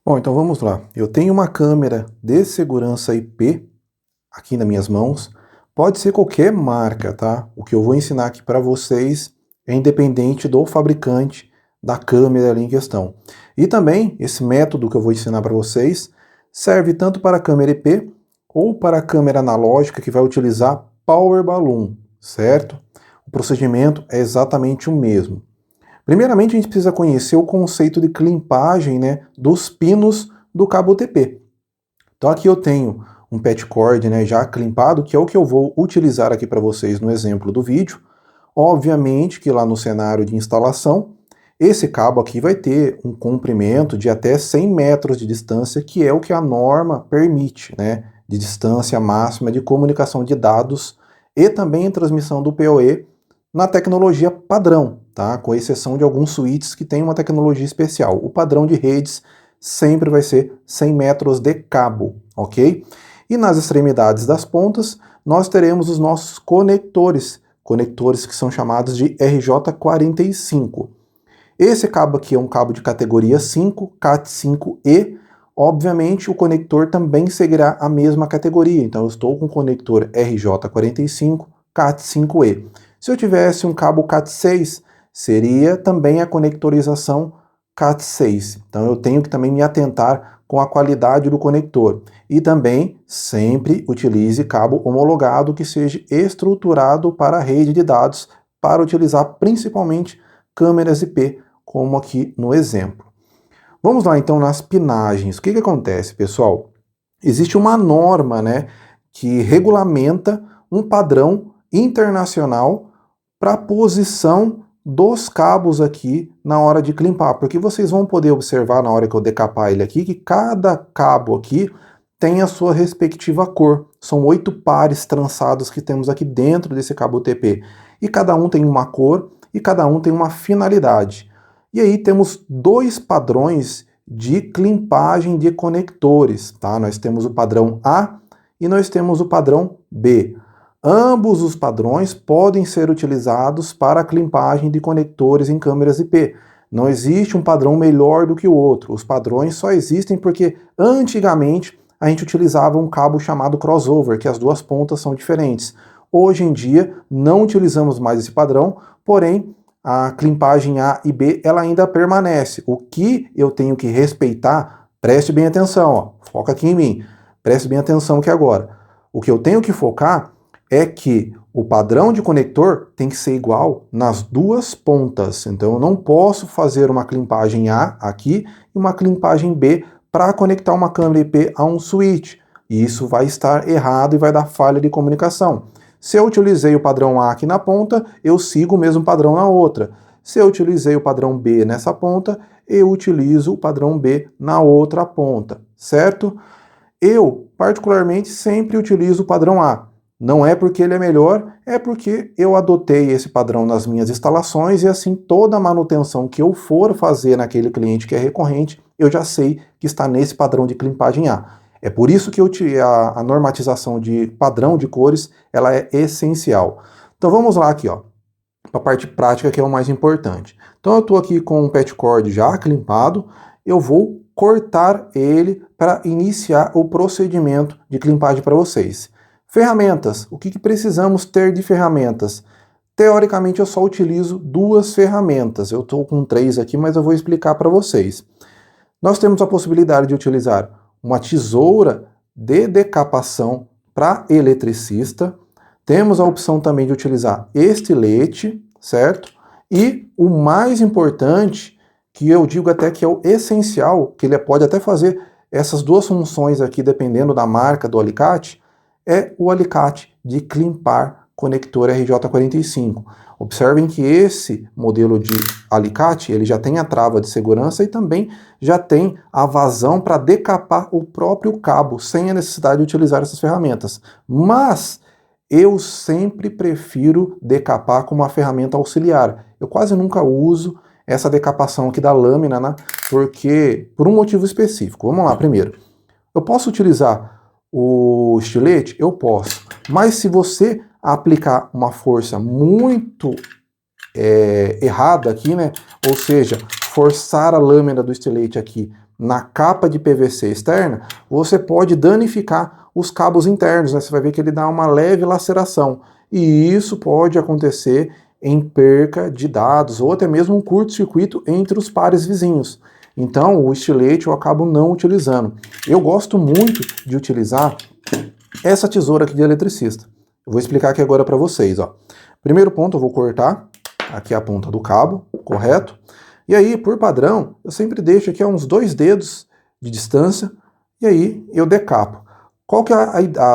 Bom, então vamos lá. Eu tenho uma câmera de segurança IP aqui nas minhas mãos. Pode ser qualquer marca, tá? O que eu vou ensinar aqui para vocês é independente do fabricante da câmera ali em questão. E também esse método que eu vou ensinar para vocês serve tanto para a câmera IP ou para a câmera analógica que vai utilizar Power Balloon, certo? O procedimento é exatamente o mesmo. Primeiramente, a gente precisa conhecer o conceito de climpagem, né, dos pinos do cabo UTP. Então aqui eu tenho um patch cord, né, já climpado, que é o que eu vou utilizar aqui para vocês no exemplo do vídeo. Obviamente que lá no cenário de instalação, esse cabo aqui vai ter um comprimento de até 100 metros de distância, que é o que a norma permite, né, de distância máxima de comunicação de dados e também transmissão do PoE na tecnologia padrão, tá? Com exceção de alguns switches que têm uma tecnologia especial. O padrão de redes sempre vai ser 100 metros de cabo, ok? E nas extremidades das pontas, nós teremos os nossos conectores que são chamados de RJ45. Esse cabo aqui é um cabo de categoria 5, Cat5e. Obviamente, o conector também seguirá a mesma categoria. Então, eu estou com o conector RJ45, Cat5e. Se eu tivesse um cabo Cat6, seria também a conectorização Cat6. Então, eu tenho que também me atentar com a qualidade do conector. E também, sempre utilize cabo homologado que seja estruturado para a rede de dados, para utilizar principalmente câmeras IP, como aqui no exemplo. Vamos lá então nas pinagens. O que acontece, pessoal? Existe uma norma, né, que regulamenta um padrão internacional para a posição dos cabos aqui na hora de climpar, porque vocês vão poder observar na hora que eu decapar ele aqui, que cada cabo aqui tem a sua respectiva cor. São 8 pares trançados que temos aqui dentro desse cabo UTP. E cada um tem uma cor e cada um tem uma finalidade. E aí temos dois padrões de climpagem de conectores, tá? Nós temos o padrão A e nós temos o padrão B. Ambos os padrões podem ser utilizados para a climpagem de conectores em câmeras IP. Não existe um padrão melhor do que o outro. Os padrões só existem porque antigamente a gente utilizava um cabo chamado crossover, que as duas pontas são diferentes. Hoje em dia não utilizamos mais esse padrão, porém a climpagem A e B ela ainda permanece. O que eu tenho que respeitar, preste bem atenção, ó, foca aqui em mim, preste bem atenção aqui agora. O que eu tenho que focar é que o padrão de conector tem que ser igual nas duas pontas. Então eu não posso fazer uma climpagem A aqui e uma climpagem B para conectar uma câmera IP a um switch. E isso vai estar errado e vai dar falha de comunicação. Se eu utilizei o padrão A aqui na ponta, eu sigo o mesmo padrão na outra. Se eu utilizei o padrão B nessa ponta, eu utilizo o padrão B na outra ponta, certo? Eu, particularmente, sempre utilizo o padrão A. Não é porque ele é melhor, é porque eu adotei esse padrão nas minhas instalações e assim toda a manutenção que eu for fazer naquele cliente que é recorrente, eu já sei que está nesse padrão de climpagem A. É por isso que a normatização de padrão de cores ela é essencial. Então vamos lá aqui, ó, para a parte prática que é o mais importante. Então eu estou aqui com um patch cord já climpado, eu vou cortar ele para iniciar o procedimento de climpagem para vocês. Ferramentas. O que precisamos ter de ferramentas? Teoricamente eu só utilizo 2 ferramentas. Eu estou com 3 aqui, mas eu vou explicar para vocês. Nós temos a possibilidade de utilizar uma tesoura de decapação para eletricista. Temos a opção também de utilizar estilete, certo? E o mais importante, que eu digo até que é o essencial, que ele pode até fazer essas 2 funções aqui, dependendo da marca do alicate, é o alicate de climpar conector RJ45. Observem que esse modelo de alicate, ele já tem a trava de segurança e também já tem a vazão para decapar o próprio cabo, sem a necessidade de utilizar essas ferramentas. Mas eu sempre prefiro decapar com uma ferramenta auxiliar. Eu quase nunca uso essa decapação aqui da lâmina, né? Porque, por um motivo específico. Vamos lá, primeiro. Eu posso utilizar o estilete? Eu posso. Mas se você aplicar uma força muito errada aqui, né? Ou seja, forçar a lâmina do estilete aqui na capa de PVC externa, você pode danificar os cabos internos, né? Você vai ver que ele dá uma leve laceração. E isso pode acontecer em perca de dados ou até mesmo um curto-circuito entre os pares vizinhos. Então, o estilete eu acabo não utilizando. Eu gosto muito de utilizar essa tesoura aqui de eletricista. Eu vou explicar aqui agora para vocês, ó. Primeiro ponto, eu vou cortar aqui a ponta do cabo, correto? E aí, por padrão, eu sempre deixo aqui a uns 2 dedos de distância e aí eu decapo. Qual que é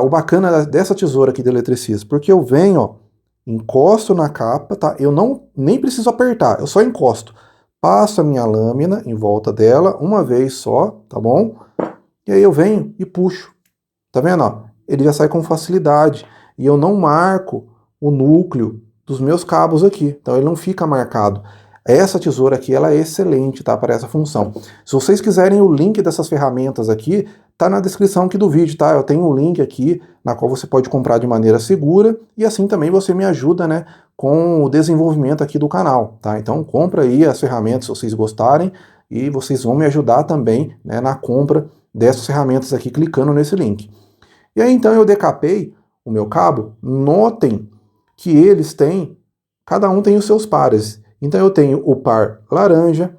o bacana dessa tesoura aqui de eletricista? Porque eu venho, ó, encosto na capa, tá? Eu nem preciso apertar, eu só encosto. Passo a minha lâmina em volta dela uma vez só, tá bom? E aí eu venho e puxo. Tá vendo, ó? Ele já sai com facilidade. E eu não marco o núcleo dos meus cabos aqui. Então ele não fica marcado. Essa tesoura aqui, ela é excelente, tá? Para essa função. Se vocês quiserem o link dessas ferramentas aqui, tá na descrição aqui do vídeo, tá? Eu tenho um link aqui na qual você pode comprar de maneira segura e assim também você me ajuda, né, com o desenvolvimento aqui do canal, tá? Então compra aí as ferramentas se vocês gostarem e vocês vão me ajudar também, né, na compra dessas ferramentas aqui clicando nesse link. E aí então eu decapei o meu cabo. Notem que eles têm, cada um tem os seus pares. Então eu tenho o par laranja,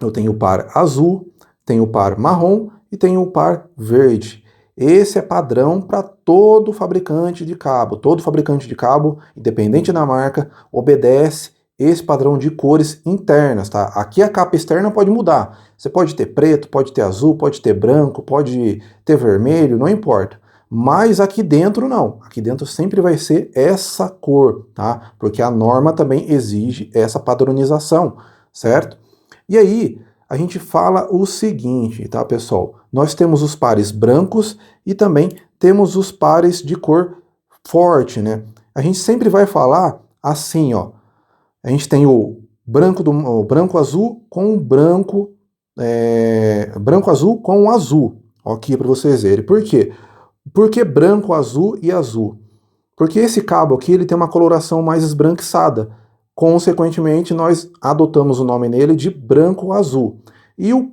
eu tenho o par azul, tenho o par marrom e tenho o par verde. Esse é padrão para todo fabricante de cabo. Todo fabricante de cabo, independente da marca, obedece esse padrão de cores internas, tá? Aqui a capa externa pode mudar. Você pode ter preto, pode ter azul, pode ter branco, pode ter vermelho, não importa. Mas aqui dentro não. Aqui dentro sempre vai ser essa cor, tá? Porque a norma também exige essa padronização, certo? E aí, a gente fala o seguinte, tá, pessoal? Nós temos os pares brancos e também temos os pares de cor forte, né? A gente sempre vai falar assim, ó. A gente tem o branco azul com o branco, branco azul com o azul, aqui para vocês verem. Por quê? Por que branco, azul e azul? Porque esse cabo aqui ele tem uma coloração mais esbranquiçada. Consequentemente, nós adotamos o nome nele de branco-azul. E o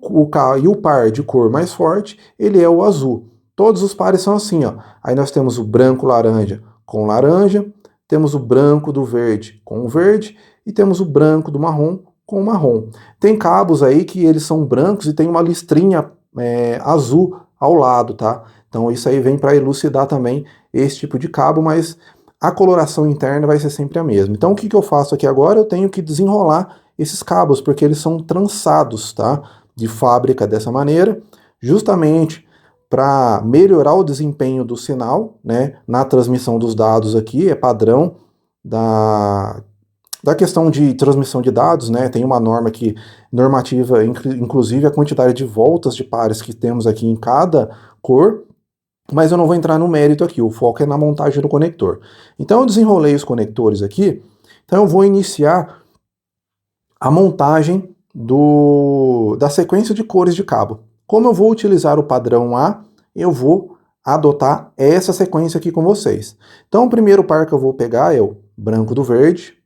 par de cor mais forte, ele é o azul. Todos os pares são assim, ó. Aí nós temos o branco-laranja com laranja, temos o branco do verde com o verde e temos o branco do marrom com o marrom. Tem cabos aí que eles são brancos e tem uma listrinha azul ao lado, tá? Então isso aí vem para elucidar também esse tipo de cabo, mas a coloração interna vai ser sempre a mesma. Então o que eu faço aqui agora? Eu tenho que desenrolar esses cabos, porque eles são trançados, tá? De fábrica dessa maneira, justamente para melhorar o desempenho do sinal, né? Na transmissão dos dados aqui, é padrão da questão de transmissão de dados, né? Tem uma norma aqui, normativa, inclusive a quantidade de voltas de pares que temos aqui em cada cor, mas eu não vou entrar no mérito aqui, o foco é na montagem do conector. Então eu desenrolei os conectores aqui, então eu vou iniciar a montagem da sequência de cores de cabo. Como eu vou utilizar o padrão A, eu vou adotar essa sequência aqui com vocês. Então o primeiro par que eu vou pegar é o branco do verde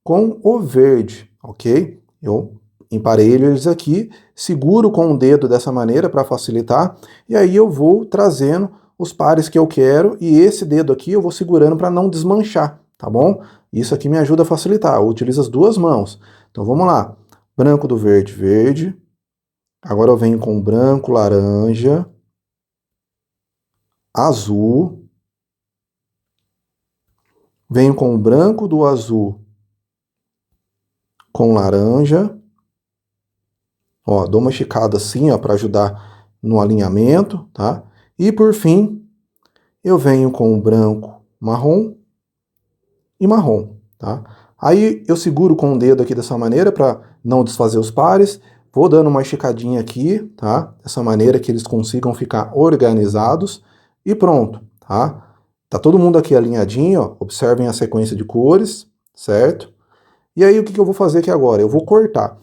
com o verde, ok? Eu emparelho eles aqui, seguro com o dedo dessa maneira para facilitar, e aí eu vou trazendo os pares que eu quero, e esse dedo aqui eu vou segurando para não desmanchar, tá bom? Isso aqui me ajuda a facilitar, eu utilizo as duas mãos. Então vamos lá, branco do verde, verde, agora eu venho com branco, laranja, azul, venho com o branco do azul com laranja, ó, dou uma esticada assim, ó, para ajudar no alinhamento, tá? E por fim, eu venho com o branco, marrom e marrom, tá? Aí eu seguro com o dedo aqui dessa maneira para não desfazer os pares, vou dando uma esticadinha aqui, tá? Dessa maneira que eles consigam ficar organizados e pronto, tá? Tá todo mundo aqui alinhadinho, ó, observem a sequência de cores, certo? E aí o que eu vou fazer aqui agora? Eu vou cortar.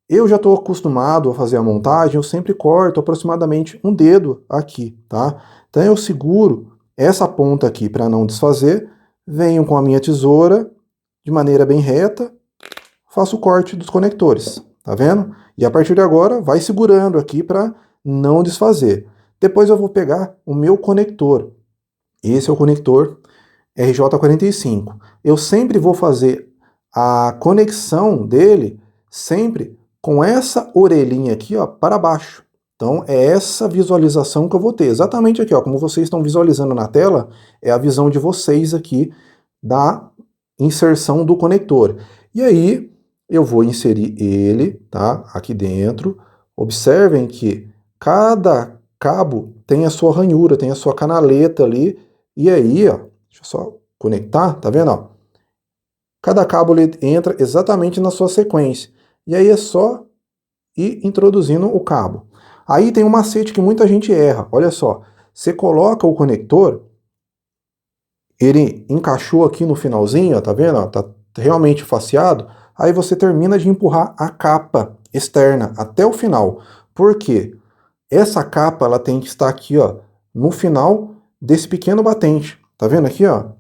Eu já estou acostumado a fazer a montagem, eu sempre corto aproximadamente um dedo aqui, tá? Então eu seguro essa ponta aqui para não desfazer, venho com a minha tesoura de maneira bem reta, faço o corte dos conectores, tá vendo? E a partir de agora vai segurando aqui para não desfazer. Depois eu vou pegar o meu conector. Esse é o conector RJ45. Eu sempre vou fazer a conexão dele sempre com essa orelhinha aqui, ó, para baixo. Então é essa visualização que eu vou ter. Exatamente aqui, ó, como vocês estão visualizando na tela, é a visão de vocês aqui da inserção do conector. E aí eu vou inserir ele, tá, aqui dentro. Observem que cada cabo tem a sua ranhura, tem a sua canaleta ali. E aí, ó, deixa eu só conectar, tá vendo, ó? Cada cabo ele entra exatamente na sua sequência. E aí é só ir introduzindo o cabo. Aí tem um macete que muita gente erra. Olha só, você coloca o conector, ele encaixou aqui no finalzinho, ó, tá vendo? Ó, tá realmente faceado. Aí você termina de empurrar a capa externa até o final. Por quê? Essa capa ela tem que estar aqui, ó, no final desse pequeno batente. Tá vendo aqui, ó?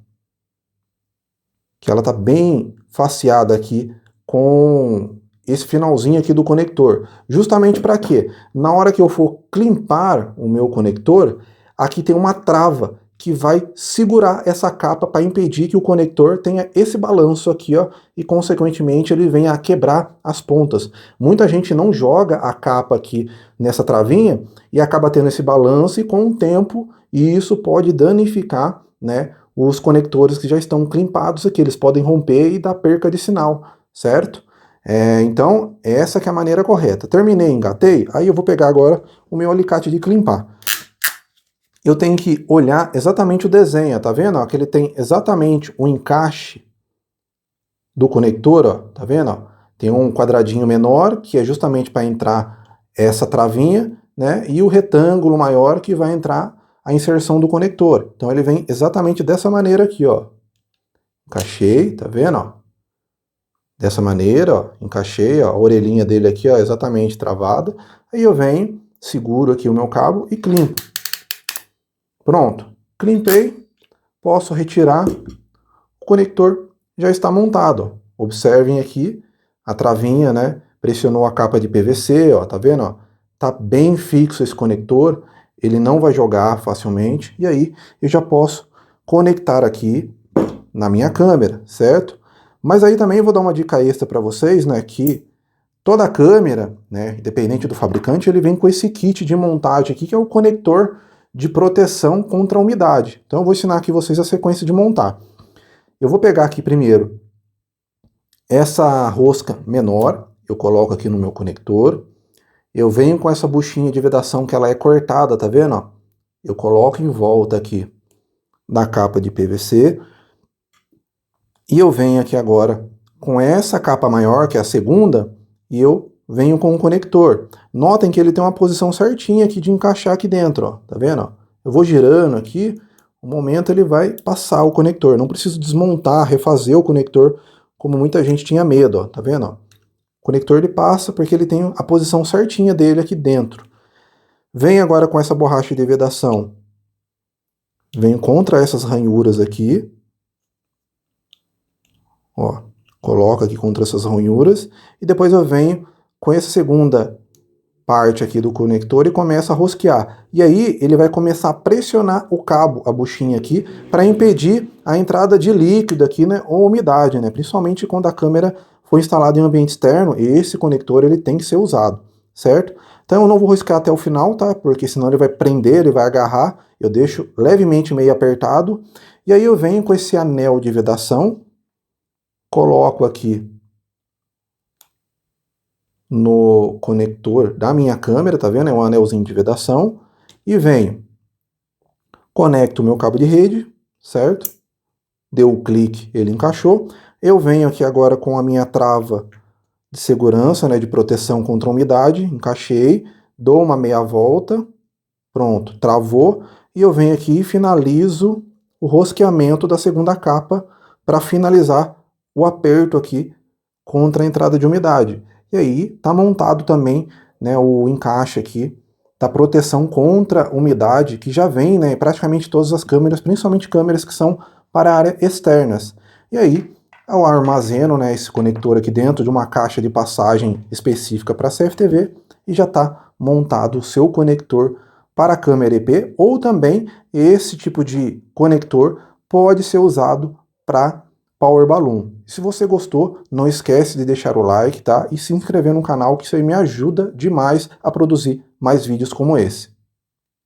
Que ela tá bem faceada aqui com esse finalzinho aqui do conector. Justamente para quê? Na hora que eu for climpar o meu conector, aqui tem uma trava que vai segurar essa capa para impedir que o conector tenha esse balanço aqui, ó, e consequentemente ele venha a quebrar as pontas. Muita gente não joga a capa aqui nessa travinha e acaba tendo esse balanço e com o tempo isso pode danificar, né, os conectores que já estão climpados aqui, eles podem romper e dar perca de sinal, certo? Então, essa que é a maneira correta. Terminei, engatei, aí eu vou pegar agora o meu alicate de climpar. Eu tenho que olhar exatamente o desenho, tá vendo? Ó, que ele tem exatamente o encaixe do conector, ó, tá vendo? Ó? Tem um quadradinho menor, que é justamente para entrar essa travinha, né? E o retângulo maior que vai entrar a inserção do conector. Então ele vem exatamente dessa maneira aqui, ó. Encaixei, tá vendo, ó? Dessa maneira, ó, encaixei, ó, a orelhinha dele aqui, ó, exatamente travada. Aí eu venho, seguro aqui o meu cabo e climpo. Pronto, climpei, posso retirar, o conector já está montado. Ó. Observem aqui, a travinha, né, pressionou a capa de PVC, ó, tá vendo, ó? Tá bem fixo esse conector, ele não vai jogar facilmente, e aí eu já posso conectar aqui na minha câmera, certo? Mas aí também eu vou dar uma dica extra para vocês, né, que toda câmera, né, independente do fabricante, ele vem com esse kit de montagem aqui, que é o conector de proteção contra a umidade. Então eu vou ensinar aqui vocês a sequência de montar. Eu vou pegar aqui primeiro essa rosca menor, eu coloco aqui no meu conector. Eu venho com essa buchinha de vedação que ela é cortada, tá vendo? Ó? Eu coloco em volta aqui da capa de PVC. E eu venho aqui agora com essa capa maior, que é a segunda, e eu venho com o conector. Notem que ele tem uma posição certinha aqui de encaixar aqui dentro, ó. Tá vendo? Ó? Eu vou girando aqui, no momento ele vai passar o conector. Não preciso desmontar, refazer o conector, como muita gente tinha medo, ó. Tá vendo? Ó? O conector ele passa porque ele tem a posição certinha dele aqui dentro. Venho agora com essa borracha de vedação. Venho contra essas ranhuras aqui. Ó, coloco aqui contra essas ranhuras e depois eu venho com essa segunda parte aqui do conector e começo a rosquear. E aí ele vai começar a pressionar o cabo, a buchinha aqui, para impedir a entrada de líquido aqui, né, ou umidade, né, principalmente quando a câmera for instalada em ambiente externo, esse conector ele tem que ser usado, certo? Então eu não vou rosquear até o final, tá? Porque senão ele vai prender, ele vai agarrar. Eu deixo levemente meio apertado. E aí eu venho com esse anel de vedação, coloco aqui no conector da minha câmera, tá vendo? É um anelzinho de vedação. E venho, conecto o meu cabo de rede, certo? Deu o clique, ele encaixou. Eu venho aqui agora com a minha trava de segurança, né, de proteção contra a umidade, encaixei, dou uma meia volta, pronto, travou. E eu venho aqui e finalizo o rosqueamento da segunda capa para finalizar o aperto aqui contra a entrada de umidade. E aí tá montado também, né, o encaixe aqui da proteção contra umidade, que já vem, né, em praticamente todas as câmeras, principalmente câmeras que são para a área externas. E aí Eu armazeno, né, esse conector aqui dentro de uma caixa de passagem específica para CFTV e já está montado o seu conector para a câmera EP, ou também esse tipo de conector pode ser usado para Power Balloon. Se você gostou, não esquece de deixar o like, tá? E se inscrever no canal, que isso aí me ajuda demais a produzir mais vídeos como esse.